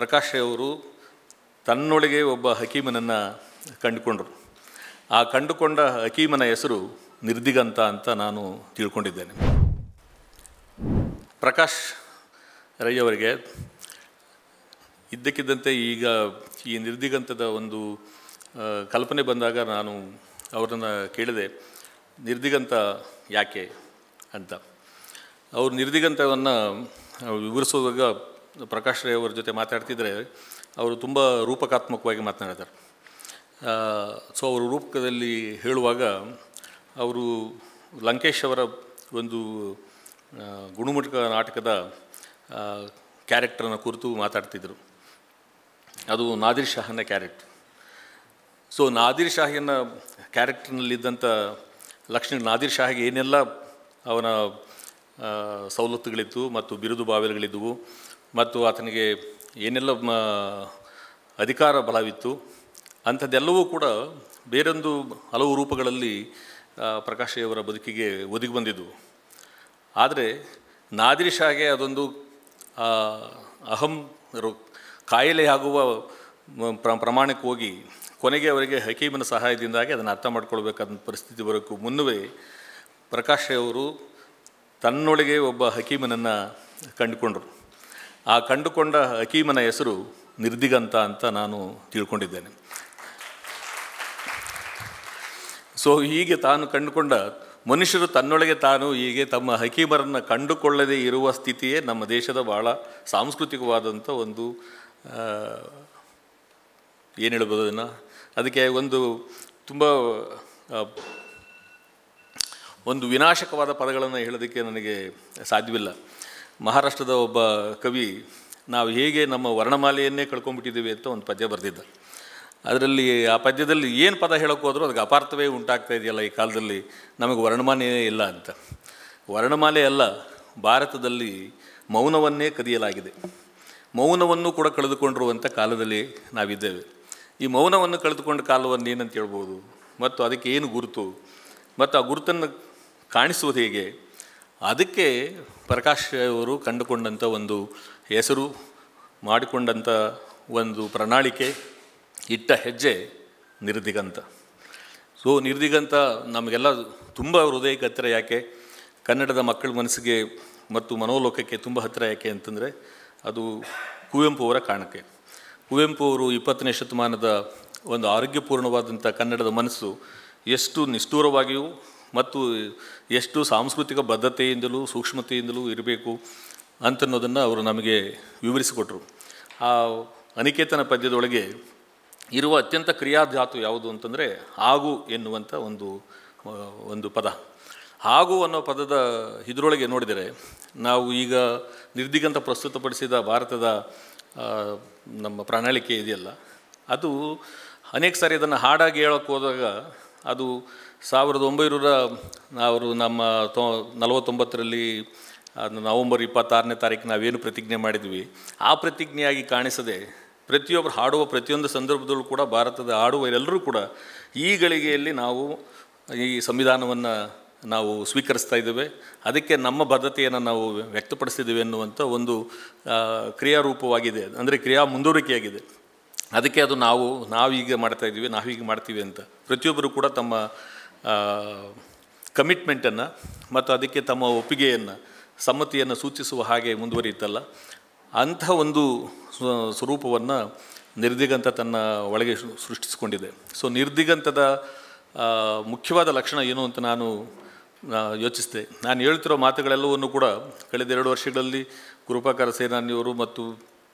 ಪ್ರಕಾಶ್ ಅವರು ತನ್ನೊಳಗೆ ಒಬ್ಬ ಹಕೀಮನನ್ನು ಕಂಡುಕೊಂಡರು. ಆ ಕಂಡುಕೊಂಡ ಹಕೀಮನ ಹೆಸರು ನಿರ್ದಿಗಂತ ಅಂತ ನಾನು ತಿಳ್ಕೊಂಡಿದ್ದೇನೆ. ಪ್ರಕಾಶ್ ರೈ ಅವರಿಗೆ ಇದ್ದಕ್ಕಿದ್ದಂತೆ ಈಗ ಈ ನಿರ್ದಿಗಂತದ ಒಂದು ಕಲ್ಪನೆ ಬಂದಾಗ ನಾನು ಅವರನ್ನು ಕೇಳಿದೆ, ನಿರ್ದಿಗಂತ ಯಾಕೆ ಅಂತ. ಅವರು ನಿರ್ದಿಗಂತವನ್ನು ವಿವರಿಸುವಾಗ ಪ್ರಕಾಶ್ ರೈ ಅವರ ಜೊತೆ ಮಾತಾಡ್ತಿದ್ರೆ ಅವರು ತುಂಬ ರೂಪಕಾತ್ಮಕವಾಗಿ ಮಾತನಾಡ್ತಾರೆ. ಸೊ ಅವರು ರೂಪಕದಲ್ಲಿ ಹೇಳುವಾಗ ಅವರು ಲಂಕೇಶ್ ಅವರ ಒಂದು ಗುಣಮುಖ ನಾಟಕದ ಕ್ಯಾರೆಕ್ಟರನ್ನು ಕುರಿತು ಮಾತಾಡ್ತಿದ್ದರು. ಅದು ನಾದಿರ್ ಶಾಹನ ಕ್ಯಾರೆಕ್ಟರ್. ಸೊ ನಾದಿರ್ ಶಾಹಿನ ಕ್ಯಾರೆಕ್ಟರ್ನಲ್ಲಿದ್ದಂಥ ಲಕ್ಷ್ಮೀ ನಾದಿರ್ ಶಾಹಿಗೆ ಏನೆಲ್ಲ ಅವನ ಸವಲತ್ತುಗಳಿತ್ತು ಮತ್ತು ಬಿರುದು ಬಾವೆಲುಗಳಿದ್ದವು ಮತ್ತು ಆತನಿಗೆ ಏನೆಲ್ಲ ಅಧಿಕಾರ ಬಲವಿತ್ತು ಅಂಥದ್ದೆಲ್ಲವೂ ಕೂಡ ಬೇರೊಂದು ಹಲವು ರೂಪಗಳಲ್ಲಿ ಪ್ರಕಾಶ್ ಅವರ ಬದುಕಿಗೆ ಒದಗಿ ಬಂದಿದ್ದವು. ಆದರೆ ನಾದಿರ್ ಶಾಗೆ ಅದೊಂದು ಕಾಯಿಲೆಯಾಗುವ ಪ್ರಮಾಣಕ್ಕೆ ಹೋಗಿ ಕೊನೆಗೆ ಅವರಿಗೆ ಹಕೀಮನ ಸಹಾಯದಿಂದಾಗಿ ಅದನ್ನು ಅರ್ಥ ಮಾಡ್ಕೊಳ್ಬೇಕಾದ ಪರಿಸ್ಥಿತಿ ಬರೋಕ್ಕೂ ಮುನ್ನವೇ ಪ್ರಕಾಶ್ ಅವರು ತನ್ನೊಳಗೆ ಒಬ್ಬ ಹಕೀಮನನ್ನು ಕಂಡುಕೊಂಡರು. ಆ ಕಂಡುಕೊಂಡ ಹಕೀಮನ ಹೆಸರು ನಿರ್ದಿಗಂತ ಅಂತ ನಾನು ತಿಳ್ಕೊಂಡಿದ್ದೇನೆ. ಸೊ ಹೀಗೆ ತಾನು ಕಂಡುಕೊಂಡ ಮನುಷ್ಯರು ತನ್ನೊಳಗೆ ತಾನು ಹೀಗೆ ತಮ್ಮ ಹಕೀಮರನ್ನು ಕಂಡುಕೊಳ್ಳದೇ ಇರುವ ಸ್ಥಿತಿಯೇ ನಮ್ಮ ದೇಶದ ಭಾಳ ಸಾಂಸ್ಕೃತಿಕವಾದಂಥ ಒಂದು ಏನು ಹೇಳ್ಬೋದು ಅದನ್ನು, ಅದಕ್ಕೆ ತುಂಬ ಒಂದು ವಿನಾಶಕವಾದ ಪದಗಳನ್ನು ಹೇಳೋದಕ್ಕೆ ನನಗೆ ಸಾಧ್ಯವಿಲ್ಲ. ಮಹಾರಾಷ್ಟ್ರದ ಒಬ್ಬ ಕವಿ ನಾವು ಹೇಗೆ ನಮ್ಮ ವರ್ಣಮಾಲೆಯನ್ನೇ ಕಳ್ಕೊಂಡ್ಬಿಟ್ಟಿದ್ದೀವಿ ಅಂತ ಒಂದು ಪದ್ಯ ಬರೆದಿದ್ದ. ಅದರಲ್ಲಿ ಆ ಪದ್ಯದಲ್ಲಿ ಏನು ಪದ ಹೇಳೋಕ್ಕೆ ಹೋದರೂ ಅದಕ್ಕೆ ಅಪಾರ್ಥವೇ ಉಂಟಾಗ್ತಾ ಇದೆಯಲ್ಲ ಈ ಕಾಲದಲ್ಲಿ, ನಮಗೆ ವರ್ಣಮಾಲೆಯೇ ಇಲ್ಲ ಅಂತ. ವರ್ಣಮಾಲೆ ಅಲ್ಲ, ಭಾರತದಲ್ಲಿ ಮೌನವನ್ನೇ ಕದಿಯಲಾಗಿದೆ. ಮೌನವನ್ನು ಕೂಡ ಕಳೆದುಕೊಂಡಿರುವಂಥ ಕಾಲದಲ್ಲಿ ನಾವಿದ್ದೇವೆ. ಈ ಮೌನವನ್ನು ಕಳೆದುಕೊಂಡ ಕಾಲವನ್ನು ಏನಂತ ಹೇಳ್ಬೋದು ಮತ್ತು ಅದಕ್ಕೆ ಏನು ಗುರುತು ಮತ್ತು ಆ ಗುರುತನ್ನು ಕಾಣಿಸುವುದು ಹೇಗೆ, ಅದಕ್ಕೆ ಪ್ರಕಾಶ್ ಅವರು ಕಂಡುಕೊಂಡಂಥ ಒಂದು ಹೆಸರು, ಮಾಡಿಕೊಂಡಂಥ ಒಂದು ಪ್ರಣಾಳಿಕೆ, ಇಟ್ಟ ಹೆಜ್ಜೆ ನಿರ್ದಿಗಂತ. ಸೊ ನಿರ್ದಿಗಂತ ನಮಗೆಲ್ಲ ತುಂಬ ಹೃದಯಕ್ಕೆ ಹತ್ತಿರ. ಯಾಕೆ ಕನ್ನಡದ ಮಕ್ಕಳ ಮನಸ್ಸಿಗೆ ಮತ್ತು ಮನೋಲೋಕಕ್ಕೆ ತುಂಬ ಹತ್ತಿರ ಯಾಕೆ ಅಂತಂದರೆ ಅದು ಕುವೆಂಪು ಅವರ ಕಾರಣಕ್ಕೆ. ಕುವೆಂಪು ಅವರು 20ನೇ ಶತಮಾನದ ಒಂದು ಆರೋಗ್ಯಪೂರ್ಣವಾದಂಥ ಕನ್ನಡದ ಮನಸ್ಸು ಎಷ್ಟು ನಿಷ್ಠೂರವಾಗಿಯೂ ಮತ್ತು ಎಷ್ಟು ಸಾಂಸ್ಕೃತಿಕ ಬದ್ಧತೆಯಿಂದಲೂ ಸೂಕ್ಷ್ಮತೆಯಿಂದಲೂ ಇರಬೇಕು ಅಂತನ್ನೋದನ್ನು ಅವರು ನಮಗೆ ವಿವರಿಸಿಕೊಟ್ರು. ಆ ಅನಿಕೇತನ ಪದ್ಯದೊಳಗೆ ಇರುವ ಅತ್ಯಂತ ಕ್ರಿಯಾಧಾತು ಯಾವುದು ಅಂತಂದರೆ ಆಗು ಎನ್ನುವಂಥ ಒಂದು ಪದ. ಆಗು ಅನ್ನೋ ಪದದ ಇದರೊಳಗೆ ನೋಡಿದರೆ ನಾವು ಈಗ ನಿರ್ದಿಗಂತ ಪ್ರಸ್ತುತಪಡಿಸಿದ ಭಾರತದ ನಮ್ಮ ಪ್ರಣಾಳಿಕೆ ಇದೆಯಲ್ಲ, ಅದು ಅನೇಕ ಸಾರಿ ಅದನ್ನು ಹಾಡಾಗಿ ಹೇಳೋಕ್ಕೆ ಹೋದಾಗ ಅದು 1900 ಅವರು ನಮ್ಮ 49ರಲ್ಲಿ ನವಂಬರ್ 26ನೇ ತಾರೀಕು ನಾವೇನು ಪ್ರತಿಜ್ಞೆ ಮಾಡಿದ್ವಿ ಆ ಪ್ರತಿಜ್ಞೆಯಾಗಿ ಕಾಣಿಸದೆ ಪ್ರತಿಯೊಬ್ಬರು ಹಾಡುವ ಪ್ರತಿಯೊಂದು ಸಂದರ್ಭದಲ್ಲೂ ಕೂಡ ಭಾರತದ ಹಾಡುವ ಎಲ್ಲರೂ ಕೂಡ ಈ ಗಳಿಗೆಯಲ್ಲಿ ನಾವು ಈ ಸಂವಿಧಾನವನ್ನು ನಾವು ಸ್ವೀಕರಿಸ್ತಾ ಇದ್ದೇವೆ, ಅದಕ್ಕೆ ನಮ್ಮ ಬದ್ಧತೆಯನ್ನು ನಾವು ವ್ಯಕ್ತಪಡಿಸ್ತಿದ್ದೇವೆ ಎನ್ನುವಂಥ ಒಂದು ಕ್ರಿಯಾರೂಪವಾಗಿದೆ, ಅಂದರೆ ಕ್ರಿಯಾ ಮುಂದುವರಿಕೆಯಾಗಿದೆ. ಅದಕ್ಕೆ ಅದು ನಾವೀಗ ಮಾಡ್ತಾಯಿದ್ದೀವಿ, ನಾವೀಗ ಮಾಡ್ತೀವಿ ಅಂತ ಪ್ರತಿಯೊಬ್ಬರು ಕೂಡ ತಮ್ಮ ಕಮಿಟ್ಮೆಂಟನ್ನು ಮತ್ತು ಅದಕ್ಕೆ ತಮ್ಮ ಒಪ್ಪಿಗೆಯನ್ನು ಸಮ್ಮತಿಯನ್ನು ಸೂಚಿಸುವ ಹಾಗೆ ಮುಂದುವರಿಯುತ್ತಲ್ಲ, ಅಂಥ ಒಂದು ಸ್ವರೂಪವನ್ನು ನಿರ್ದಿಗಂತ ತನ್ನ ಒಳಗೆ ಸೃಷ್ಟಿಸಿಕೊಂಡಿದೆ. ಸೊ ನಿರ್ದಿಗಂತದ ಮುಖ್ಯವಾದ ಲಕ್ಷಣ ಏನು ಅಂತ ನಾನು ಯೋಚಿಸಿದೆ. ನಾನು ಹೇಳ್ತಿರೋ ಮಾತುಗಳೆಲ್ಲವನ್ನು ಕೂಡ ಕಳೆದ 2 ವರ್ಷಗಳಲ್ಲಿ ಕೃಪಾಕರ ಸೇನಾನಿಯವರು ಮತ್ತು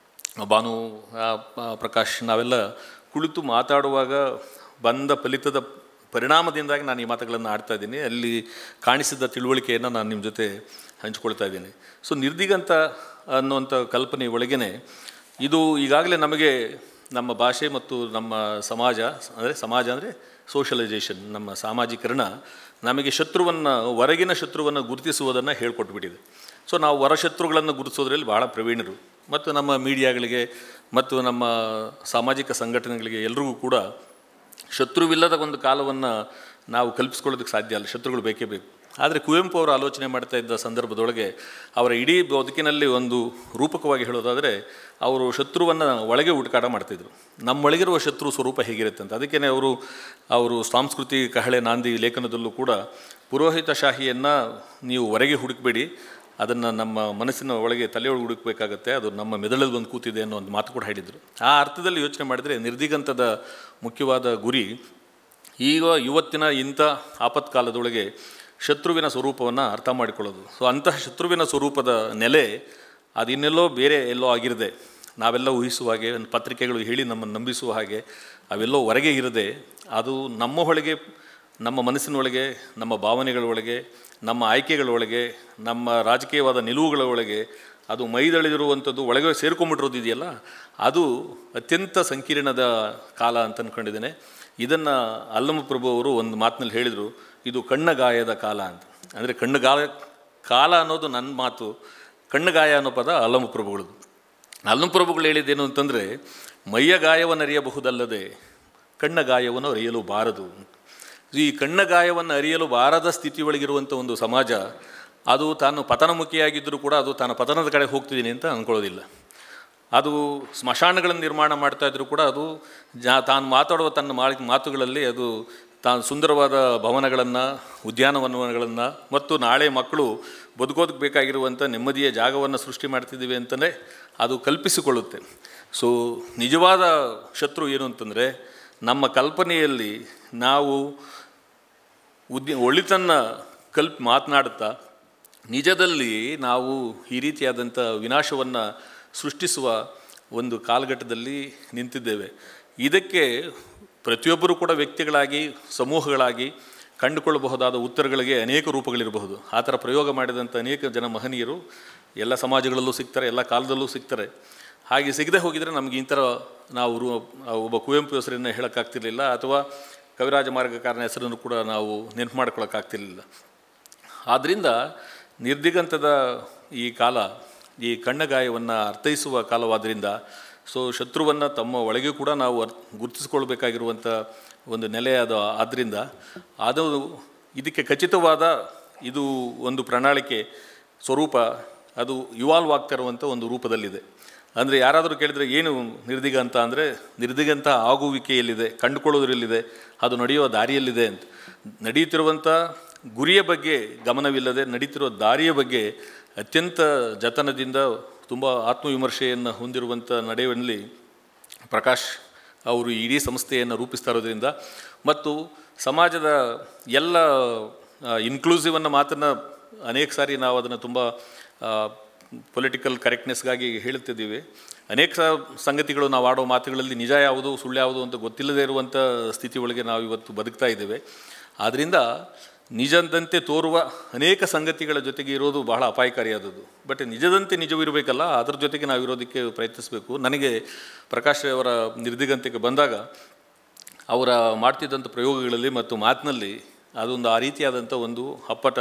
ಭಾನು ಪ್ರಕಾಶ್ ನಾವೆಲ್ಲ ಕುಳಿತು ಮಾತಾಡುವಾಗ ಬಂದ ಫಲಿತದ ಪರಿಣಾಮದಿಂದಾಗಿ ನಾನು ಈ ಮಾತುಗಳನ್ನು ಆಡ್ತಾ ಇದ್ದೀನಿ. ಅಲ್ಲಿ ಕಾಣಿಸಿದ ತಿಳುವಳಿಕೆಯನ್ನು ನಾನು ನಿಮ್ಮ ಜೊತೆ ಹಂಚ್ಕೊಳ್ತಾ ಇದ್ದೀನಿ. ಸೊ ನಿರ್ದಿಗಂತ ಅನ್ನುವಂಥ ಕಲ್ಪನೆ ಒಳಗೇ ಇದು ಈಗಾಗಲೇ ನಮಗೆ ನಮ್ಮ ಭಾಷೆ ಮತ್ತು ನಮ್ಮ ಸಮಾಜ ಅಂದರೆ ಸೋಷಲೈಸೇಷನ್, ನಮ್ಮ ಸಾಮಾಜೀಕರಣ ನಮಗೆ ಹೊರಗಿನ ಶತ್ರುವನ್ನು ಗುರುತಿಸುವುದನ್ನು ಹೇಳ್ಕೊಟ್ಬಿಟ್ಟಿದೆ. ಸೊ ನಾವು ಹೊರಶತ್ರುಗಳನ್ನು ಗುರುತಿಸೋದ್ರಲ್ಲಿ ಭಾಳ ಪ್ರವೀಣರು ಮತ್ತು ನಮ್ಮ ಮೀಡಿಯಾಗಳಿಗೆ ಮತ್ತು ನಮ್ಮ ಸಾಮಾಜಿಕ ಸಂಘಟನೆಗಳಿಗೆ ಎಲ್ರಿಗೂ ಕೂಡ ಶತ್ರುವಿಲ್ಲದ ಒಂದು ಕಾಲವನ್ನು ನಾವು ಕಲ್ಪಿಸ್ಕೊಳ್ಳೋದಕ್ಕೆ ಸಾಧ್ಯ ಅಲ್ಲ, ಶತ್ರುಗಳು ಬೇಕೇ ಬೇಕು. ಆದರೆ ಕುವೆಂಪು ಅವರು ಆಲೋಚನೆ ಮಾಡ್ತಾ ಇದ್ದ ಸಂದರ್ಭದೊಳಗೆ ಅವರ ಇಡೀ ಬದುಕಿನಲ್ಲಿ ಒಂದು ರೂಪಕವಾಗಿ ಹೇಳೋದಾದರೆ ಅವರು ಶತ್ರುವನ್ನು ಒಳಗೆ ಹುಡುಕಾಟ ಮಾಡ್ತಿದ್ರು. ನಮ್ಮೊಳಗಿರುವ ಶತ್ರು ಸ್ವರೂಪ ಹೇಗಿರುತ್ತೆ ಅಂತ. ಅದಕ್ಕೇ ಅವರು ಸಾಂಸ್ಕೃತಿ ಕಹಳೆ ನಾಂದಿ ಲೇಖನದಲ್ಲೂ ಕೂಡ ಪುರೋಹಿತಶಾಹಿಯನ್ನು ನೀವು ಹೊರಗೆ ಹುಡುಕಬೇಡಿ, ಅದನ್ನು ನಮ್ಮ ಮನಸ್ಸಿನ ಒಳಗೆ ತಲೆಯೊಳಗೆ ಹುಡುಕಬೇಕಾಗತ್ತೆ, ಅದು ನಮ್ಮ ಮೆದುಳಲ್ಲಿ ಬಂದು ಕೂತಿದೆ ಅನ್ನೋ ಒಂದು ಮಾತು ಕೂಡ ಹೇಳಿದರು. ಆ ಅರ್ಥದಲ್ಲಿ ಯೋಚನೆ ಮಾಡಿದರೆ ನಿರ್ದಿಗಂತದ ಮುಖ್ಯವಾದ ಗುರಿ ಈಗ ಇವತ್ತಿನ ಇಂಥ ಆಪತ್ಕಾಲದೊಳಗೆ ಶತ್ರುವಿನ ಸ್ವರೂಪವನ್ನು ಅರ್ಥ ಮಾಡಿಕೊಳ್ಳೋದು. ಸೊ ಅಂತಹ ಶತ್ರುವಿನ ಸ್ವರೂಪದ ನೆಲೆ ಅದು ಇನ್ನೆಲ್ಲೋ ಬೇರೆ ಎಲ್ಲೋ ಆಗಿರದೆ, ನಾವೆಲ್ಲ ಊಹಿಸುವ ಹಾಗೆ, ಪತ್ರಿಕೆಗಳು ಹೇಳಿ ನಮ್ಮನ್ನು ನಂಬಿಸುವ ಹಾಗೆ ಅವೆಲ್ಲೋ ಹೊರಗೆ ಇರದೆ, ಅದು ನಮ್ಮ ಒಳಗೆ, ನಮ್ಮ ಮನಸ್ಸಿನೊಳಗೆ, ನಮ್ಮ ಭಾವನೆಗಳೊಳಗೆ, ನಮ್ಮ ಆಯ್ಕೆಗಳೊಳಗೆ, ನಮ್ಮ ರಾಜಕೀಯವಾದ ನಿಲುವುಗಳ ಒಳಗೆ ಅದು ಮೈದಳೆದಿರುವಂಥದ್ದು ಒಳಗೆ ಸೇರ್ಕೊಂಡ್ಬಿಟ್ಟಿರೋದು ಇದೆಯಲ್ಲ, ಅದು ಅತ್ಯಂತ ಸಂಕೀರ್ಣದ ಕಾಲ ಅಂತ ಅಂದ್ಕೊಂಡಿದ್ದೇನೆ. ಇದನ್ನು ಅಲ್ಲಮಪ್ರಭು ಅವರು ಒಂದು ಮಾತಿನಲ್ಲಿ ಹೇಳಿದರು, ಇದು ಕಣ್ಣಗಾಯದ ಕಾಲ ಅಂತ. ಅಂದರೆ ಕಾಲ ಅನ್ನೋದು ನನ್ನ ಮಾತು, ಕಣ್ಣಗಾಯ ಅನ್ನೋ ಪದ ಅಲ್ಲಮಪ್ರಭುಗಳದು. ಅಲ್ಲಮಪ್ರಭುಗಳು ಹೇಳಿದ್ದೇನು ಅಂತಂದರೆ, ಮೈಯ ಗಾಯವನ್ನು ಅರಿಯಬಹುದಲ್ಲದೆ ಕಣ್ಣ ಗಾಯವನ್ನು ಅರಿಯಲು ಬಾರದು. ಈ ಕಣ್ಣ ಗಾಯವನ್ನು ಅರಿಯಲು ಬಾರದ ಸ್ಥಿತಿಯೊಳಗಿರುವಂಥ ಒಂದು ಸಮಾಜ ಅದು ತಾನು ಪತನಮುಖಿಯಾಗಿದ್ದರೂ ಕೂಡ ಅದು ತಾನು ಪತನದ ಕಡೆ ಹೋಗ್ತಿದ್ದೀನಿ ಅಂತ ಅಂದ್ಕೊಳ್ಳೋದಿಲ್ಲ. ಅದು ಸ್ಮಶಾನಗಳನ್ನು ನಿರ್ಮಾಣ ಮಾಡ್ತಾಯಿದ್ರು ಕೂಡ ಅದು ತಾನು ಮಾತಾಡುವ ತನ್ನ ಮಾತುಗಳಲ್ಲಿ ಅದು ತಾನು ಸುಂದರವಾದ ಭವನಗಳನ್ನು, ಉದ್ಯಾನವನಗಳನ್ನು ಮತ್ತು ನಾಳೆ ಮಕ್ಕಳು ಬದುಕೋದಕ್ಕೆ ಬೇಕಾಗಿರುವಂಥ ನೆಮ್ಮದಿಯ ಜಾಗವನ್ನು ಸೃಷ್ಟಿ ಮಾಡ್ತಿದ್ದೀವಿ ಅಂತಲೇ ಅದು ಕಲ್ಪಿಸಿಕೊಳ್ಳುತ್ತೆ. ಸೊ ನಿಜವಾದ ಶತ್ರು ಏನು ಅಂತಂದರೆ, ನಮ್ಮ ಕಲ್ಪನೆಯಲ್ಲಿ ನಾವು ಒಳಿತನ್ನು ಮಾತನಾಡುತ್ತಾ ನಿಜದಲ್ಲಿ ನಾವು ಈ ರೀತಿಯಾದಂಥ ವಿನಾಶವನ್ನು ಸೃಷ್ಟಿಸುವ ಒಂದು ಕಾಲಘಟ್ಟದಲ್ಲಿ ನಿಂತಿದ್ದೇವೆ. ಇದಕ್ಕೆ ಪ್ರತಿಯೊಬ್ಬರೂ ಕೂಡ ವ್ಯಕ್ತಿಗಳಾಗಿ, ಸಮೂಹಗಳಾಗಿ ಕಂಡುಕೊಳ್ಳಬಹುದಾದ ಉತ್ತರಗಳಿಗೆ ಅನೇಕ ರೂಪಗಳಿರಬಹುದು. ಆ ಥರ ಪ್ರಯೋಗ ಮಾಡಿದಂಥ ಅನೇಕ ಜನ ಮಹನೀಯರು ಎಲ್ಲ ಸಮಾಜಗಳಲ್ಲೂ ಸಿಗ್ತಾರೆ, ಎಲ್ಲ ಕಾಲದಲ್ಲೂ ಸಿಗ್ತಾರೆ. ಹಾಗೆ ಸಿಗದೆ ಹೋಗಿದರೆ ನಮಗೆ ಈ ಥರ ನಾವು ಒಬ್ಬ ಕುವೆಂಪು ಹೆಸರನ್ನು ಹೇಳೋಕ್ಕಾಗ್ತಿರ್ಲಿಲ್ಲ, ಅಥವಾ ಕವಿರಾಜ ಮಾರ್ಗಕಾರನ ಹೆಸರನ್ನು ಕೂಡ ನಾವು ನೆನಪು ಮಾಡ್ಕೊಳ್ಳೋಕ್ಕಾಗ್ತಿರ್ಲಿಲ್ಲ. ಆದ್ದರಿಂದ ನಿರ್ದಿಗಂತದ ಈ ಕಾಲ ಈ ಕಣ್ಣಗಾಯವನ್ನು ಅರ್ಥೈಸುವ ಕಾಲವಾದ್ದರಿಂದ, ಸೊ ಶತ್ರುವನ್ನು ತಮ್ಮ ಒಳಗೆ ಕೂಡ ನಾವು ಗುರುತಿಸ್ಕೊಳ್ಬೇಕಾಗಿರುವಂಥ ಒಂದು ನೆಲೆ ಅದು. ಆದ್ದರಿಂದ ಅದು ಇದಕ್ಕೆ ಖಚಿತವಾದ ಇದು ಒಂದು ಪ್ರಣಾಳಿಕೆ ಸ್ವರೂಪ ಅದು ಇವಾಲ್ವ್ ಆಗ್ತಾ ಇರುವಂಥ ಒಂದು ರೂಪದಲ್ಲಿದೆ. ಅಂದರೆ ಯಾರಾದರೂ ಕೇಳಿದರೆ ಏನು ನಿರ್ದಿಗಂತ ಅಂದರೆ, ನಿರ್ದಿಗಂತ ಆಗುವಿಕೆಯಲ್ಲಿದೆ, ಕಂಡುಕೊಳ್ಳೋದ್ರಲ್ಲಿದೆ, ಅದು ನಡೆಯುವ ದಾರಿಯಲ್ಲಿದೆ ಅಂತ. ನಡೆಯುತ್ತಿರುವಂಥ ಗುರಿಯ ಬಗ್ಗೆ ಗಮನವಿಲ್ಲದೆ ನಡೀತಿರುವ ದಾರಿಯ ಬಗ್ಗೆ ಅತ್ಯಂತ ಜತನದಿಂದ ತುಂಬ ಆತ್ಮವಿಮರ್ಶೆಯನ್ನು ಹೊಂದಿರುವಂಥ ನಡೆಯಲ್ಲಿ ಪ್ರಕಾಶ್ ಅವರು ಇಡೀ ಸಂಸ್ಥೆಯನ್ನು ರೂಪಿಸ್ತಾ ಇರೋದ್ರಿಂದ, ಮತ್ತು ಸಮಾಜದ ಎಲ್ಲ ಇನ್ಕ್ಲೂಸಿವನ್ನು ಮಾತನ್ನು ಅನೇಕ ಸಾರಿ ನಾವು ಅದನ್ನು ತುಂಬ ಪೊಲಿಟಿಕಲ್ ಕರೆಕ್ಟ್ನೆಸ್ಗಾಗಿ ಹೇಳುತ್ತಿದ್ದೀವಿ. ಅನೇಕ ಸಂಗತಿಗಳು ನಾವು ಆಡೋ ಮಾತುಗಳಲ್ಲಿ ನಿಜ ಯಾವುದು ಸುಳ್ಳು ಯಾವುದು ಅಂತ ಗೊತ್ತಿಲ್ಲದೇ ಇರುವಂಥ ಸ್ಥಿತಿ ಒಳಗೆ ನಾವು ಇವತ್ತು ಬದುಕ್ತಾ ಇದ್ದೇವೆ. ಆದ್ದರಿಂದ ನಿಜದಂತೆ ತೋರುವ ಅನೇಕ ಸಂಗತಿಗಳ ಜೊತೆಗೆ ಇರೋದು ಬಹಳ ಅಪಾಯಕಾರಿಯಾದದ್ದು. ಬಟ್ ನಿಜದಂತೆ ನಿಜವಿರಬೇಕಲ್ಲ, ಅದರ ಜೊತೆಗೆ ನಾವು ಇರೋದಕ್ಕೆ ಪ್ರಯತ್ನಿಸಬೇಕು. ನನಗೆ ಪ್ರಕಾಶ್ ಅವರ ನಿರ್ದಿಗಂತಕ್ಕೆ ಬಂದಾಗ ಅವರ ಮಾಡ್ತಿದ್ದಂಥ ಪ್ರಯೋಗಗಳಲ್ಲಿ ಮತ್ತು ಮಾತಿನಲ್ಲಿ ಅದೊಂದು ಆ ರೀತಿಯಾದಂಥ ಒಂದು ಅಪ್ಪಟ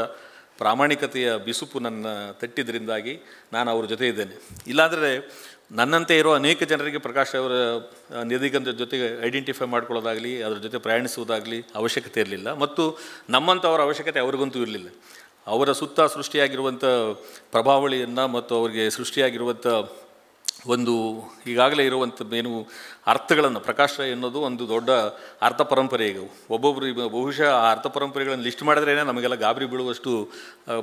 ಪ್ರಾಮಾಣಿಕತೆಯ ಬಿಸುಪು ನನ್ನ ತಟ್ಟಿದ್ರಿಂದಾಗಿ ನಾನು ಅವ್ರ ಜೊತೆ ಇದ್ದೇನೆ. ಇಲ್ಲಾಂದರೆ ನನ್ನಂತೆ ಇರೋ ಅನೇಕ ಜನರಿಗೆ ಪ್ರಕಾಶ್ ಅವರ ನಿರ್ದಿಗಂತದ ಜೊತೆಗೆ ಐಡೆಂಟಿಫೈ ಮಾಡ್ಕೊಳ್ಳೋದಾಗಲಿ, ಅದರ ಜೊತೆ ಪ್ರಯಾಣಿಸುವುದಾಗಲಿ ಅವಶ್ಯಕತೆ ಇರಲಿಲ್ಲ, ಮತ್ತು ನಮ್ಮಂಥವರ ಅವಶ್ಯಕತೆ ಅವ್ರಿಗಂತೂ ಇರಲಿಲ್ಲ. ಅವರ ಸುತ್ತ ಸೃಷ್ಟಿಯಾಗಿರುವಂಥ ಪ್ರಭಾವಳಿಯನ್ನು ಮತ್ತು ಅವರಿಗೆ ಸೃಷ್ಟಿಯಾಗಿರುವಂಥ ಒಂದು ಈಗಾಗಲೇ ಇರುವಂಥ ಏನು ಅರ್ಥಗಳನ್ನು, ಪ್ರಕಾಶ ಎನ್ನೋದು ಒಂದು ದೊಡ್ಡ ಅರ್ಥ ಪರಂಪರೆ. ಈಗ ಒಬ್ಬೊಬ್ಬರು ಬಹುಶಃ ಆ ಅರ್ಥ ಪರಂಪರೆಗಳನ್ನು ಲಿಸ್ಟ್ ಮಾಡಿದ್ರೇ ನಮಗೆಲ್ಲ ಗಾಬರಿ ಬೀಳುವಷ್ಟು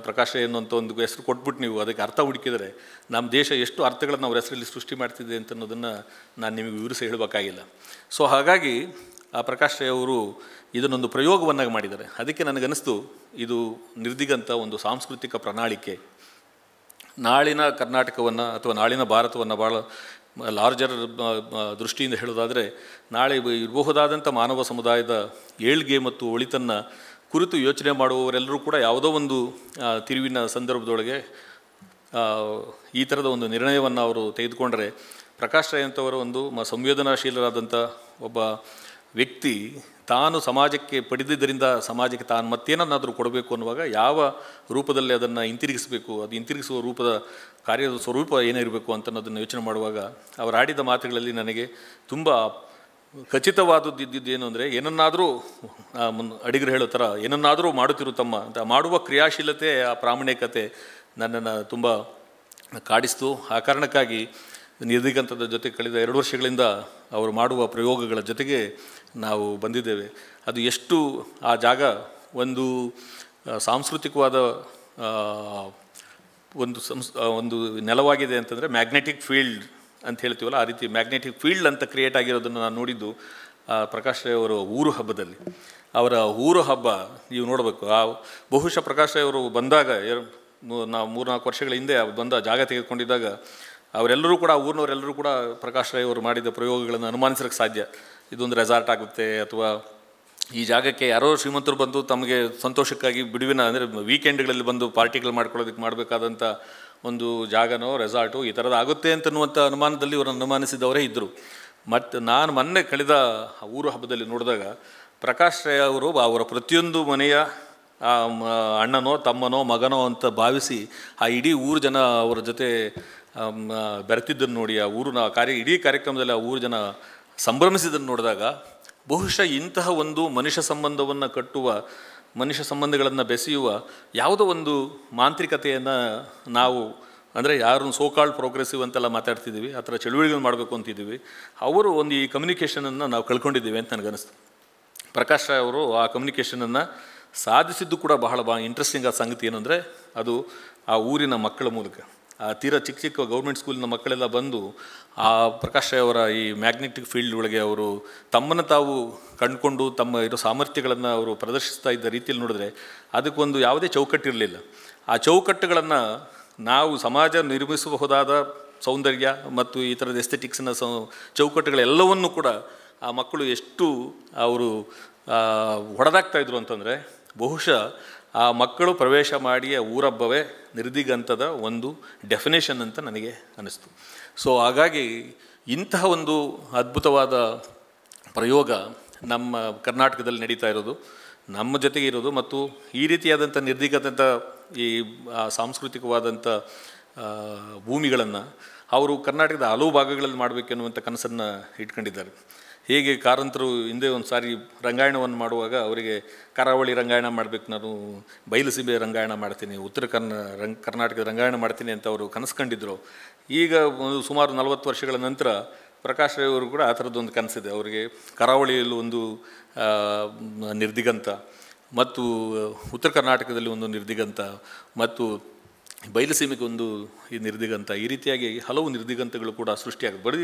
ಪ್ರಕಾಶ ಎನ್ನುವಂಥ ಒಂದು ಹೆಸರು ಕೊಟ್ಬಿಟ್ಟು ನೀವು ಅದಕ್ಕೆ ಅರ್ಥ ಹುಡುಕಿದರೆ ನಮ್ಮ ದೇಶ ಎಷ್ಟು ಅರ್ಥಗಳನ್ನು ಅವ್ರ ಹೆಸರಲ್ಲಿ ಸೃಷ್ಟಿ ಮಾಡ್ತಿದೆ ಅಂತ ಅನ್ನೋದನ್ನು ನಾನು ನಿಮಗೆ ವಿವರಿಸಿ ಹೇಳಬೇಕಾಗಿಲ್ಲ. ಸೊ ಹಾಗಾಗಿ ಆ ಪ್ರಕಾಶ್ ಅವರು ಇದನ್ನೊಂದು ಪ್ರಯೋಗವನ್ನಾಗಿ ಮಾಡಿದ್ದಾರೆ. ಅದಕ್ಕೆ ನನಗನ್ನಿಸ್ತು ಇದು ನಿರ್ದಿಗಂತ ಒಂದು ಸಾಂಸ್ಕೃತಿಕ ಪ್ರಣಾಳಿಕೆ. ನಾಳಿನ ಕರ್ನಾಟಕವನ್ನು ಅಥವಾ ನಾಳಿನ ಭಾರತವನ್ನು ಭಾಳ ಲಾರ್ಜರ್ ದೃಷ್ಟಿಯಿಂದ ಹೇಳೋದಾದರೆ, ನಾಳೆ ಇರಬಹುದಾದಂಥ ಮಾನವ ಸಮುದಾಯದ ಏಳ್ಗೆ ಮತ್ತು ಒಳಿತನ್ನು ಕುರಿತು ಯೋಚನೆ ಮಾಡುವವರೆಲ್ಲರೂ ಕೂಡ ಯಾವುದೋ ಒಂದು ತಿರುವಿನ ಸಂದರ್ಭದೊಳಗೆ ಈ ಥರದ ಒಂದು ನಿರ್ಣಯವನ್ನು ಅವರು ತೆಗೆದುಕೊಂಡರೆ, ಪ್ರಕಾಶ್ ರೈ ಅಂತವರ ಒಂದು ಸಂವೇದನಾಶೀಲರಾದಂಥ ಒಬ್ಬ ವ್ಯಕ್ತಿ ತಾನು ಸಮಾಜಕ್ಕೆ ಪಡೆದಿದ್ದರಿಂದ ಸಮಾಜಕ್ಕೆ ತಾನು ಮತ್ತೇನನ್ನಾದರೂ ಕೊಡಬೇಕು ಅನ್ನುವಾಗ ಯಾವ ರೂಪದಲ್ಲಿ ಅದನ್ನು ಹಿಂತಿರುಗಿಸಬೇಕು, ಅದು ಹಿಂತಿರುಗಿಸುವ ರೂಪದ ಕಾರ್ಯದ ಸ್ವರೂಪ ಏನಿರಬೇಕು ಅಂತ ಅನ್ನೋದನ್ನು ಯೋಚನೆ ಮಾಡುವಾಗ ಅವರು ಆಡಿದ ಮಾತುಗಳಲ್ಲಿ ನನಗೆ ತುಂಬ ಖಚಿತವಾದದ್ದು ಇದ್ದಿದ್ದೇನು ಅಂದರೆ ಏನನ್ನಾದರೂ ಅಡಿಗರು ಹೇಳೋ ಥರ ಏನನ್ನಾದರೂ ಮಾಡುತ್ತಿರು ತಮ್ಮ ಅಂತ ಮಾಡುವ ಕ್ರಿಯಾಶೀಲತೆ, ಆ ಪ್ರಾಮಾಣಿಕತೆ ನನ್ನನ್ನು ತುಂಬ ಕಾಡಿಸ್ತು. ಆ ಕಾರಣಕ್ಕಾಗಿ ನಿರ್ದಿಗಂತದ ಜೊತೆ ಕಳೆದ 2 ವರ್ಷಗಳಿಂದ ಅವರು ಮಾಡುವ ಪ್ರಯೋಗಗಳ ಜೊತೆಗೆ ನಾವು ಬಂದಿದ್ದೇವೆ. ಅದು ಎಷ್ಟು ಆ ಜಾಗ ಒಂದು ಸಾಂಸ್ಕೃತಿಕವಾದ ಒಂದು ನೆಲವಾಗಿದೆ ಅಂತಂದರೆ ಮ್ಯಾಗ್ನೆಟಿಕ್ ಫೀಲ್ಡ್ ಅಂತ ಹೇಳ್ತೀವಲ್ಲ, ಆ ರೀತಿ ಮ್ಯಾಗ್ನೆಟಿಕ್ ಫೀಲ್ಡ್ ಅಂತ ಕ್ರಿಯೇಟ್ ಆಗಿರೋದನ್ನು ನಾನು ನೋಡಿದ್ದು ಪ್ರಕಾಶ್ ರೈ ಅವರ ಊರು ಹಬ್ಬದಲ್ಲಿ. ಅವರ ಊರು ಹಬ್ಬ ನೀವು ನೋಡಬೇಕು. ಬಹುಶಃ ಪ್ರಕಾಶ್ ರೈ ಅವರು ಬಂದಾಗ ನಾವು 3-4 ವರ್ಷಗಳ ಹಿಂದೆ ಬಂದ ಜಾಗ ತೆಗೆದುಕೊಂಡಿದ್ದಾಗ ಅವರೆಲ್ಲರೂ ಕೂಡ, ಊರಿನವರೆಲ್ಲರೂ ಕೂಡ ಪ್ರಕಾಶ್ ರೈ ಅವರು ಮಾಡಿದ ಪ್ರಯೋಗಗಳನ್ನು ಅನುಮಾನಿಸೋಕ್ಕೆ ಸಾಧ್ಯ. ಇದೊಂದು ರೆಸಾರ್ಟ್ ಆಗುತ್ತೆ, ಅಥವಾ ಈ ಜಾಗಕ್ಕೆ ಯಾರೋ ಶ್ರೀಮಂತರು ಬಂದು ತಮಗೆ ಸಂತೋಷಕ್ಕಾಗಿ ಬಿಡುವಿನ ಅಂದರೆ ವೀಕೆಂಡ್ಗಳಲ್ಲಿ ಬಂದು ಪಾರ್ಟಿಗಳು ಮಾಡ್ಕೊಳ್ಳೋದಕ್ಕೆ ಮಾಡಬೇಕಾದಂಥ ಒಂದು ಜಾಗನೋ ರೆಸಾರ್ಟು ಈ ಥರದ್ದು ಆಗುತ್ತೆ ಅಂತನ್ನುವಂಥ ಅನುಮಾನದಲ್ಲಿ ಇವರನ್ನು ಅನುಮಾನಿಸಿದವರೇ ಇದ್ದರು. ಮತ್ತು ನಾನು ಮೊನ್ನೆ ಕಳೆದ ಊರು ಹಬ್ಬದಲ್ಲಿ ನೋಡಿದಾಗ ಪ್ರಕಾಶ್ ರೈ ಅವರು ಅವರ ಪ್ರತಿಯೊಂದು ಮನೆಯ ಅಣ್ಣನೋ ತಮ್ಮನೋ ಮಗನೋ ಅಂತ ಭಾವಿಸಿ ಆ ಇಡೀ ಊರು ಜನ ಅವರ ಜೊತೆ ಬೆರೆತಿದ್ದನ್ನು ನೋಡಿ, ಆ ಊರಿನ ಇಡೀ ಕಾರ್ಯಕ್ರಮದಲ್ಲಿ ಆ ಊರು ಜನ ಸಂಭ್ರಮಿಸಿದ್ದನ್ನು ನೋಡಿದಾಗ ಬಹುಶಃ ಇಂತಹ ಒಂದು ಮನುಷ್ಯ ಸಂಬಂಧವನ್ನು ಕಟ್ಟುವ, ಮನುಷ್ಯ ಸಂಬಂಧಗಳನ್ನು ಬೆಸೆಯುವ ಯಾವುದೋ ಒಂದು ಮಾಂತ್ರಿಕತೆಯನ್ನು ನಾವು, ಅಂದರೆ ಯಾರನ್ನು ಸೋಕಾಲ್ಡ್ ಪ್ರೋಗ್ರೆಸಿವ್ ಅಂತೆಲ್ಲ ಮಾತಾಡ್ತಿದ್ದೀವಿ, ಆ ಥರ ಚಳುವಳಿಗಳು ಮಾಡಬೇಕು ಅಂತಿದ್ದೀವಿ, ಅವರು ಒಂದು ಈ ಕಮ್ಯುನಿಕೇಷನನ್ನು ನಾವು ಕಳ್ಕೊಂಡಿದ್ದೀವಿ ಅಂತ ನನಗನ್ನಿಸ್ತು. ಪ್ರಕಾಶ್ ರಾಯ್ ಅವರು ಆ ಕಮ್ಯುನಿಕೇಷನನ್ನು ಸಾಧಿಸಿದ್ದು ಕೂಡ ಬಹಳ ಇಂಟ್ರೆಸ್ಟಿಂಗ್ ಆದ ಸಂಗತಿ ಏನಂದರೆ ಅದು ಆ ಊರಿನ ಮಕ್ಕಳ ಮೂಲಕ. ಆ ತೀರಾ ಚಿಕ್ಕ ಚಿಕ್ಕ ಗೌರ್ಮೆಂಟ್ ಸ್ಕೂಲಿನ ಮಕ್ಕಳೆಲ್ಲ ಬಂದು ಆ ಪ್ರಕಾಶ್ ರೈ ಅವರ ಈ ಮ್ಯಾಗ್ನೆಟಿಕ್ ಫೀಲ್ಡ್ ಒಳಗೆ ಅವರು ತಮ್ಮನ್ನು ತಾವು ಕಂಡುಕೊಂಡು ತಮ್ಮ ಇರೋ ಸಾಮರ್ಥ್ಯಗಳನ್ನು ಅವರು ಪ್ರದರ್ಶಿಸ್ತಾ ಇದ್ದ ರೀತಿಯಲ್ಲಿ ನೋಡಿದ್ರೆ ಅದಕ್ಕೊಂದು ಯಾವುದೇ ಚೌಕಟ್ಟಿರಲಿಲ್ಲ. ಆ ಚೌಕಟ್ಟುಗಳನ್ನು ನಾವು ಸಮಾಜ ನಿರ್ಮಿಸಬಹುದಾದ ಸೌಂದರ್ಯ ಮತ್ತು ಈ ಥರದ ಎಸ್ಥೆಟಿಕ್ಸ್ನ ಚೌಕಟ್ಟುಗಳೆಲ್ಲವನ್ನೂ ಕೂಡ ಆ ಮಕ್ಕಳು ಎಷ್ಟು ಅವರು ಹೊಡೆದಾಗ್ತಾಯಿದ್ರು ಅಂತಂದರೆ ಬಹುಶಃ ಆ ಮಕ್ಕಳು ಪ್ರವೇಶ ಮಾಡಿ ಆ ಊರಬ್ಬವೇ ನಿರ್ದಿಗಂತದ ಒಂದು ಡೆಫಿನೇಷನ್ ಅಂತ ನನಗೆ ಅನ್ನಿಸ್ತು. ಸೊ ಹಾಗಾಗಿ ಇಂತಹ ಒಂದು ಅದ್ಭುತವಾದ ಪ್ರಯೋಗ ನಮ್ಮ ಕರ್ನಾಟಕದಲ್ಲಿ ನಡೀತಾ ಇರೋದು, ನಮ್ಮ ಜೊತೆಗೆ ಇರೋದು, ಮತ್ತು ಈ ರೀತಿಯಾದಂಥ ನಿರ್ದಿಗಂತ ಈ ಸಾಂಸ್ಕೃತಿಕವಾದಂಥ ಭೂಮಿಗಳನ್ನು ಅವರು ಕರ್ನಾಟಕದ ಹಲವು ಭಾಗಗಳಲ್ಲಿ ಮಾಡಬೇಕೆನ್ನುವಂಥ ಕನಸನ್ನು ಇಟ್ಕೊಂಡಿದ್ದಾರೆ. ಹೇಗೆ ಕಾರಂತರು ಹಿಂದೆ ಒಂದು ಸಾರಿ ರಂಗಾಯಣವನ್ನು ಮಾಡುವಾಗ ಅವರಿಗೆ ಕರಾವಳಿ ರಂಗಾಯಣ ಮಾಡಬೇಕು, ನಾನು ಬಯಲುಸೀಮೆ ರಂಗಾಯಣ ಮಾಡ್ತೀನಿ, ಉತ್ತರ ಕರ್ನಾಟಕದ ರಂಗಾಯಣ ಮಾಡ್ತೀನಿ ಅಂತ ಅವರು ಕನಸು ಕಂಡಿದ್ದರು. ಈಗ ಸುಮಾರು 40 ವರ್ಷಗಳ ನಂತರ ಪ್ರಕಾಶ್ ರೈ ಅವರು ಕೂಡ ಆ ಥರದ್ದೊಂದು ಕನಸಿದೆ. ಅವರಿಗೆ ಕರಾವಳಿಯಲ್ಲಿ ಒಂದು ನಿರ್ದಿಗಂತ, ಮತ್ತು ಉತ್ತರ ಕರ್ನಾಟಕದಲ್ಲಿ ಒಂದು ನಿರ್ದಿಗಂತ, ಮತ್ತು ಬಯಲುಸೀಮೆಗೆ ಒಂದು ಈ ನಿರ್ದಿಗಂತ, ಈ ರೀತಿಯಾಗಿ ಹಲವು ನಿರ್ದಿಗಂತಗಳು ಕೂಡ ಸೃಷ್ಟಿಯಾಗುತ್ತೆ. ಬರೀ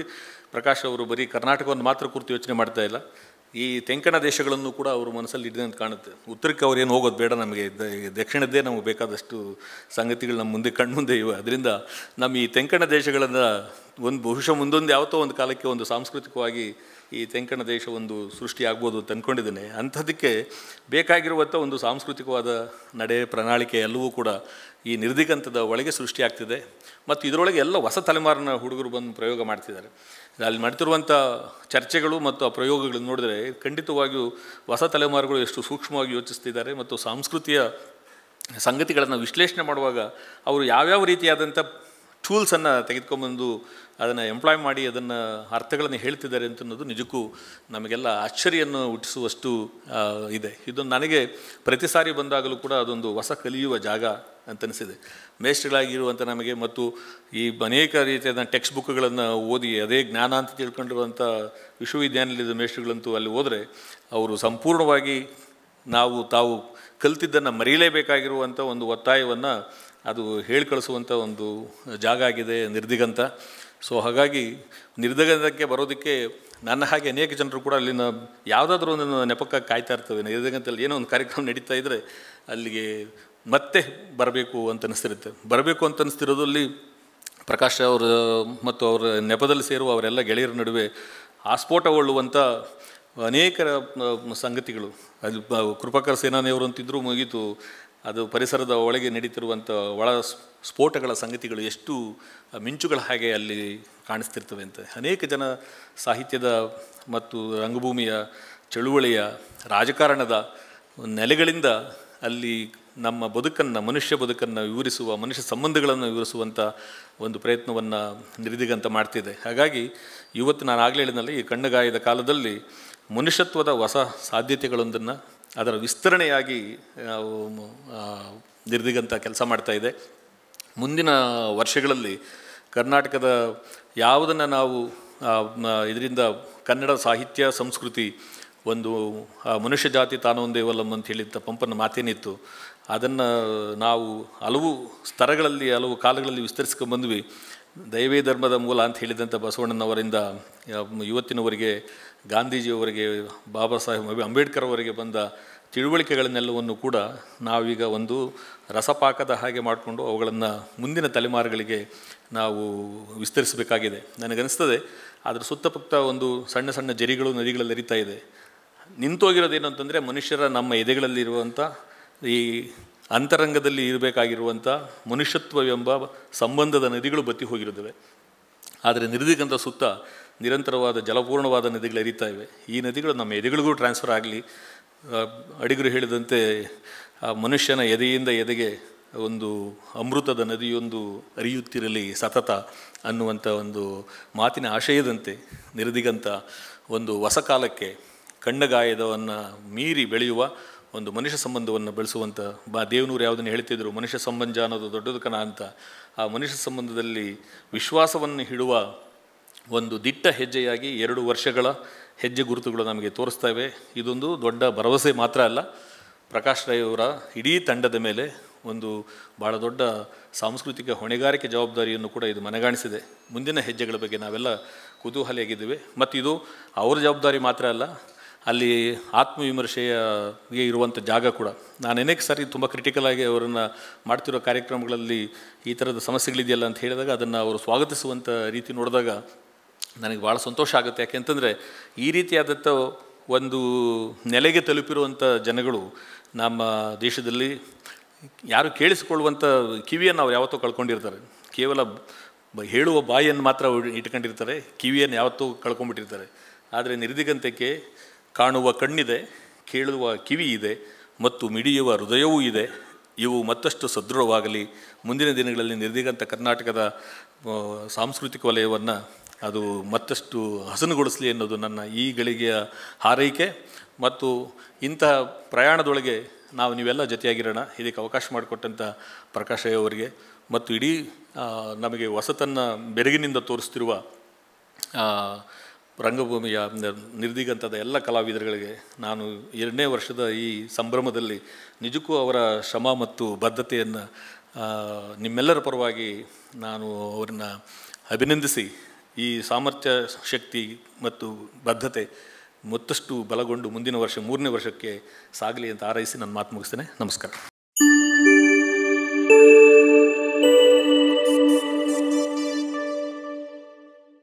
ಪ್ರಕಾಶ್ ಅವರು ಬರೀ ಕರ್ನಾಟಕವನ್ನು ಮಾತ್ರ ಕುರಿತು ಯೋಚನೆ ಮಾಡ್ತಾ ಇಲ್ಲ, ಈ ತೆಂಕಣ ದೇಶಗಳನ್ನು ಕೂಡ ಅವರು ಮನಸ್ಸಲ್ಲಿ ಇದೆ ಅಂತ ಕಾಣುತ್ತೆ. ಉತ್ತರಕ್ಕೆ ಅವ್ರು ಏನು ಹೋಗೋದು ಬೇಡ, ನಮಗೆ ದಕ್ಷಿಣದ್ದೇ ನಮಗೆ ಬೇಕಾದಷ್ಟು ಸಂಗತಿಗಳು ನಮ್ಮ ಮುಂದೆ ಕಣ್ಮುಂದೆ ಇವೆ. ಅದರಿಂದ ನಮ್ಮ ಈ ತೆಂಕಣ ದೇಶಗಳನ್ನು ಬಹುಶಃ ಮುಂದೊಂದು ಯಾವತ್ತೋ ಒಂದು ಕಾಲಕ್ಕೆ ಒಂದು ಸಾಂಸ್ಕೃತಿಕವಾಗಿ ಈ ತೆಂಕಣ ದೇಶ ಒಂದು ಸೃಷ್ಟಿ ಆಗ್ಬೋದು ಅಂತ ಅಂದ್ಕೊಂಡಿದ್ದೇನೆ. ಅಂಥದ್ದಕ್ಕೆ ಬೇಕಾಗಿರುವಂಥ ಒಂದು ಸಾಂಸ್ಕೃತಿಕವಾದ ನಡೆ ಪ್ರಣಾಳಿಕೆ ಎಲ್ಲವೂ ಕೂಡ ಈ ನಿರ್ದಿಗಂತದ ಒಳಗೆ ಸೃಷ್ಟಿಯಾಗ್ತಿದೆ. ಮತ್ತು ಇದರೊಳಗೆ ಎಲ್ಲ ಹೊಸ ತಲೆಮಾರಿನ ಹುಡುಗರು ಬಂದು ಪ್ರಯೋಗ ಮಾಡ್ತಿದ್ದಾರೆ. ಅಲ್ಲಿ ಮಾಡ್ತಿರುವಂಥ ಚರ್ಚೆಗಳು ಮತ್ತು ಆ ಪ್ರಯೋಗಗಳನ್ನು ನೋಡಿದರೆ ಖಂಡಿತವಾಗಿಯೂ ಹೊಸ ತಲೆಮಾರುಗಳು ಎಷ್ಟು ಸೂಕ್ಷ್ಮವಾಗಿ ಯೋಚಿಸ್ತಿದ್ದಾರೆ, ಮತ್ತು ಸಂಸ್ಕೃತಿಯ ಸಂಗತಿಗಳನ್ನು ವಿಶ್ಲೇಷಣೆ ಮಾಡುವಾಗ ಅವರು ಯಾವ್ಯಾವ ರೀತಿಯಾದಂಥ ಟೂಲ್ಸನ್ನು ತೆಗೆದುಕೊಂಬಂದು ಅದನ್ನು ಎಂಪ್ಲಾಯ್ ಮಾಡಿ ಅದನ್ನು ಅರ್ಥಗಳನ್ನು ಹೇಳ್ತಿದ್ದಾರೆ ಅಂತನ್ನೋದು ನಿಜಕ್ಕೂ ನಮಗೆಲ್ಲ ಅಚ್ಚರಿಯನ್ನು ಹುಟ್ಟಿಸುವಷ್ಟು ಇದೆ. ಇದು ನನಗೆ ಪ್ರತಿ ಸಾರಿ ಬಂದಾಗಲೂ ಕೂಡ ಅದೊಂದು ಹೊಸ ಕಲಿಯುವ ಜಾಗ ಅಂತನಿಸಿದೆ. ಮೇಷ್ಟ್ರುಗಳಾಗಿರುವಂಥ ನಮಗೆ, ಮತ್ತು ಈ ಅನೇಕ ರೀತಿಯಾದ ಟೆಕ್ಸ್ಟ್ ಬುಕ್ಗಳನ್ನು ಓದಿ ಅದೇ ಜ್ಞಾನ ಅಂತ ತಿಳ್ಕೊಂಡಿರುವಂಥ ವಿಶ್ವವಿದ್ಯಾನಿಲಯದ ಮೇಷ್ಟ್ರುಗಳಂತೂ ಅಲ್ಲಿ ಹೋದರೆ ಅವರು ಸಂಪೂರ್ಣವಾಗಿ ತಾವು ಕಲಿತಿದ್ದನ್ನು ಮರೆಯಲೇಬೇಕಾಗಿರುವಂಥ ಒಂದು ಒತ್ತಾಯವನ್ನು ಅದು ಹೇಳಿ ಕಳಿಸುವಂಥ ಒಂದು ಜಾಗ ಆಗಿದೆ ನಿರ್ದಿಗಂತ. ಸೊ ಹಾಗಾಗಿ ನಿರ್ದಿಗಂತಕ್ಕೆ ಬರೋದಕ್ಕೆ ನನ್ನ ಹಾಗೆ ಅನೇಕ ಜನರು ಕೂಡ ಅಲ್ಲಿನ ಯಾವುದಾದ್ರೂ ಒಂದು ನೆಪಕ್ಕಾಗಿ ಕಾಯ್ತಾ ಇರ್ತವೆ. ನಿರ್ದಿಗಂತಲ್ಲಿ ಏನೋ ಒಂದು ಕಾರ್ಯಕ್ರಮ ನಡೀತಾ ಇದ್ದರೆ ಅಲ್ಲಿಗೆ ಮತ್ತೆ ಬರಬೇಕು ಅಂತ ಅನಿಸ್ತಿರುತ್ತೆ. ಬರಬೇಕು ಅಂತ ಅನಿಸ್ತಿರೋದಲ್ಲಿ ಪ್ರಕಾಶ್ ಅವರು ಮತ್ತು ಅವರ ನೆಪದಲ್ಲಿ ಸೇರುವ ಅವರೆಲ್ಲ ಗೆಳೆಯರ ನಡುವೆ ಆಸ್ಫೋಟಗೊಳ್ಳುವಂಥ ಅನೇಕ ಸಂಗತಿಗಳು. ಅದು ಕೃಪಾಕರ ಸೇನಾನಿಯವರು ಅಂತಿದ್ದರೂ ಮುಗೀತು, ಅದು ಪರಿಸರದ ಒಳಗೆ ನಡೀತಿರುವಂಥ ಒಳ ಸ್ಫೋಟಗಳ ಸಂಗತಿಗಳು ಎಷ್ಟು ಮಿಂಚುಗಳ ಹಾಗೆ ಅಲ್ಲಿ ಕಾಣಿಸ್ತಿರ್ತವೆ ಅಂತ. ಅನೇಕ ಜನ ಸಾಹಿತ್ಯದ ಮತ್ತು ರಂಗಭೂಮಿಯ ಚಳುವಳಿಯ ರಾಜಕಾರಣದ ನೆಲೆಗಳಿಂದ ಅಲ್ಲಿ ನಮ್ಮ ಬದುಕನ್ನು, ಮನುಷ್ಯ ಬದುಕನ್ನು ವಿವರಿಸುವ, ಮನುಷ್ಯ ಸಂಬಂಧಗಳನ್ನು ವಿವರಿಸುವಂಥ ಒಂದು ಪ್ರಯತ್ನವನ್ನು ನಿರ್ದಿಗಂತ ಮಾಡ್ತಿದೆ. ಹಾಗಾಗಿ ಇವತ್ತು ನಾನು ಆಗಲೇ ಹೇಳಿದ್ನಲ್ಲ, ಈ ಕಣ್ಣುಗಾಯದ ಕಾಲದಲ್ಲಿ ಮನುಷ್ಯತ್ವದ ಹೊಸ ಸಾಧ್ಯತೆಗಳೊಂದನ್ನು ಅದರ ವಿಸ್ತರಣೆಯಾಗಿ ನಿರ್ದಿಗಂತ ಕೆಲಸ ಮಾಡ್ತಾಯಿದೆ. ಮುಂದಿನ ವರ್ಷಗಳಲ್ಲಿ ಕರ್ನಾಟಕದ ಯಾವುದನ್ನು ನಾವು ಇದರಿಂದ ಕನ್ನಡ ಸಾಹಿತ್ಯ ಸಂಸ್ಕೃತಿ ಒಂದು ಮನುಷ್ಯ ಜಾತಿ ತಾನೊಂದೇವಲ್ಲಂ ಅಂತ ಹೇಳಿದ್ದ ಪಂಪನ ಮಾತೇನಿತ್ತು, ಅದನ್ನು ನಾವು ಹಲವು ಸ್ತರಗಳಲ್ಲಿ, ಹಲವು ಕಾಲಗಳಲ್ಲಿ ವಿಸ್ತರಿಸ್ಕೊಂಡ್ಬಂದ್ವಿ. ದೈವೇ ಧರ್ಮದ ಮೂಲ ಅಂತ ಹೇಳಿದಂಥ ಬಸವಣ್ಣನವರಿಂದ ಇವತ್ತಿನವರೆಗೆ, ಗಾಂಧೀಜಿಯವರಿಗೆ, ಬಾಬಾ ಸಾಹೇಬ್ ಅಂಬೇಡ್ಕರ್ ಅವರಿಗೆ ಬಂದ ತಿಳುವಳಿಕೆಗಳನ್ನೆಲ್ಲವನ್ನು ಕೂಡ ನಾವೀಗ ಒಂದು ರಸಪಾಕದ ಹಾಗೆ ಮಾಡಿಕೊಂಡು ಅವುಗಳನ್ನು ಮುಂದಿನ ತಲೆಮಾರುಗಳಿಗೆ ನಾವು ವಿಸ್ತರಿಸಬೇಕಾಗಿದೆ. ನನಗನ್ನಿಸ್ತದೆ ಅದರ ಸುತ್ತಮುತ್ತ ಒಂದು ಸಣ್ಣ ಸಣ್ಣ ಜರಿಗಳು ನದಿಗಳಲ್ಲಿ ಹರಿತಾ ಇದೆ. ನಿಂತೋಗಿರೋದೇನು ಅಂತಂದರೆ ಮನುಷ್ಯರ ನಮ್ಮ ಎದೆಗಳಲ್ಲಿರುವಂಥ ಈ ಅಂತರಂಗದಲ್ಲಿ ಇರಬೇಕಾಗಿರುವಂಥ ಮನುಷ್ಯತ್ವವೆಂಬ ಸಂಬಂಧದ ನದಿಗಳು ಬತ್ತಿ ಹೋಗಿರುತ್ತವೆ. ಆದರೆ ನಿರ್ದಿಗಂತ ಸುತ್ತ ನಿರಂತರವಾದ ಜಲಪೂರ್ಣವಾದ ನದಿಗಳು ಹರಿತಾ ಇವೆ. ಈ ನದಿಗಳು ನಮ್ಮ ಎದೆಗಳಿಗೂ ಟ್ರಾನ್ಸ್ಫರ್ ಆಗಲಿ. ಅಡಿಗರು ಹೇಳಿದಂತೆ ಮನುಷ್ಯನ ಎದೆಯಿಂದ ಎದೆಗೆ ಒಂದು ಅಮೃತದ ನದಿಯೊಂದು ಹರಿಯುತ್ತಿರಲಿ ಸತತ ಅನ್ನುವಂಥ ಒಂದು ಮಾತಿನ ಆಶಯದಂತೆ ನಿರ್ದಿಗಂತ ಒಂದು ಹೊಸ ಕಾಲಕ್ಕೆ ಕಣ್ಣಗಾಯದವನ್ನು ಮೀರಿ ಬೆಳೆಯುವ ಒಂದು ಮನುಷ್ಯ ಸಂಬಂಧವನ್ನು ಬೆಳೆಸುವಂಥ ದೇವನೂರು ಯಾವುದನ್ನು ಹೇಳ್ತಿದ್ರು, ಮನುಷ್ಯ ಸಂಬಂಧ ಅನ್ನೋದು ದೊಡ್ಡದು ಕಣ ಅಂತ. ಆ ಮನುಷ್ಯ ಸಂಬಂಧದಲ್ಲಿ ವಿಶ್ವಾಸವನ್ನು ಇಡುವ ಒಂದು ದಿಟ್ಟ ಹೆಜ್ಜೆಯಾಗಿ 2 ವರ್ಷಗಳ ಹೆಜ್ಜೆ ಗುರುತುಗಳು ನಮಗೆ ತೋರಿಸ್ತವೆ. ಇದೊಂದು ದೊಡ್ಡ ಭರವಸೆ ಮಾತ್ರ ಅಲ್ಲ, ಪ್ರಕಾಶ್ ರೈ ಅವರ ಇಡೀ ತಂಡದ ಮೇಲೆ ಒಂದು ಭಾಳ ದೊಡ್ಡ ಸಾಂಸ್ಕೃತಿಕ ಹೊಣೆಗಾರಿಕೆ ಜವಾಬ್ದಾರಿಯನ್ನು ಕೂಡ ಇದು ಮನಗಾಣಿಸಿದೆ. ಮುಂದಿನ ಹೆಜ್ಜೆಗಳ ಬಗ್ಗೆ ನಾವೆಲ್ಲ ಕುತೂಹಲಿಯಾಗಿದ್ದೇವೆ. ಮತ್ತು ಇದು ಅವ್ರ ಜವಾಬ್ದಾರಿ ಮಾತ್ರ ಅಲ್ಲ, ಅಲ್ಲಿ ಆತ್ಮವಿಮರ್ಶೆಗೆ ಇರುವಂಥ ಜಾಗ ಕೂಡ. ನಾನು ಅನೇಕ ಸಾರಿ ತುಂಬ ಕ್ರಿಟಿಕಲಾಗಿ ಅವರನ್ನು ಮಾಡ್ತಿರೋ ಕಾರ್ಯಕ್ರಮಗಳಲ್ಲಿ ಈ ಥರದ ಸಮಸ್ಯೆಗಳಿದೆಯಲ್ಲ ಅಂತ ಹೇಳಿದಾಗ ಅದನ್ನು ಅವರು ಸ್ವಾಗತಿಸುವಂಥ ರೀತಿ ನೋಡಿದಾಗ ನನಗೆ ಭಾಳ ಸಂತೋಷ ಆಗುತ್ತೆ. ಯಾಕೆಂತಂದರೆ ಈ ರೀತಿಯಾದಂಥ ಒಂದು ನೆಲೆಗೆ ತಲುಪಿರುವಂಥ ಜನಗಳು ನಮ್ಮ ದೇಶದಲ್ಲಿ ಯಾರು ಕೇಳಿಸಿಕೊಳ್ಳುವಂಥ ಕಿವಿಯನ್ನು ಅವ್ರು ಯಾವತ್ತೂ ಕಳ್ಕೊಂಡಿರ್ತಾರೆ. ಕೇವಲ ಹೇಳುವ ಬಾಯಿಯನ್ನು ಮಾತ್ರ ಇಟ್ಕೊಂಡಿರ್ತಾರೆ, ಕಿವಿಯನ್ನು ಯಾವತ್ತೂ ಕಳ್ಕೊಂಡ್ಬಿಟ್ಟಿರ್ತಾರೆ. ಆದರೆ ನಿರ್ದಿಗಂತಕ್ಕೆ ಕಾಣುವ ಕಣ್ಣಿದೆ, ಕೇಳುವ ಕಿವಿ ಇದೆ ಮತ್ತು ಮಿಡಿಯುವ ಹೃದಯವೂ ಇದೆ. ಇವು ಮತ್ತಷ್ಟು ಸದೃಢವಾಗಲಿ. ಮುಂದಿನ ದಿನಗಳಲ್ಲಿ ನಿರ್ದಿಗಂತ ಕರ್ನಾಟಕದ ಸಾಂಸ್ಕೃತಿಕ ವಲಯವನ್ನು ಅದು ಮತ್ತಷ್ಟು ಹಸನುಗೊಳಿಸಲಿ ಅನ್ನೋದು ನನ್ನ ಈ ಗಳಿಗೆಯ ಹಾರೈಕೆ. ಮತ್ತು ಇಂತಹ ಪ್ರಯಾಣದೊಳಗೆ ನೀವೆಲ್ಲ ಜೊತೆಯಾಗಿರೋಣ. ಇದಕ್ಕೆ ಅವಕಾಶ ಮಾಡಿಕೊಟ್ಟಂಥ ಪ್ರಕಾಶ್ ಅವರಿಗೆ ಮತ್ತು ಇಡೀ ನಮಗೆ ಹೊಸತನ್ನು ಬೆರಗಿನಿಂದ ತೋರಿಸ್ತಿರುವ ರಂಗಭೂಮಿಯ ನಿರ್ದಿಗಂತದ ಎಲ್ಲ ಕಲಾವಿದರುಗಳಿಗೆ ನಾನು 2ನೇ ವರ್ಷದ ಈ ಸಂಭ್ರಮದಲ್ಲಿ ನಿಜಕ್ಕೂ ಅವರ ಶ್ರಮ ಮತ್ತು ಬದ್ಧತೆಯನ್ನು ನಿಮ್ಮೆಲ್ಲರ ಪರವಾಗಿ ನಾನು ಅವರನ್ನು ಅಭಿನಂದಿಸಿ, ಈ ಸಾಮರ್ಥ್ಯ, ಶಕ್ತಿ ಮತ್ತು ಬದ್ಧತೆ ಮತ್ತಷ್ಟು ಬಲಗೊಂಡು ಮುಂದಿನ ವರ್ಷ 3ನೇ ವರ್ಷಕ್ಕೆ ಸಾಗಲಿ ಅಂತ ಹಾರೈಸಿ ನನ್ನ ಮಾತು ಮುಗಿಸ್ತೇನೆ. ನಮಸ್ಕಾರ.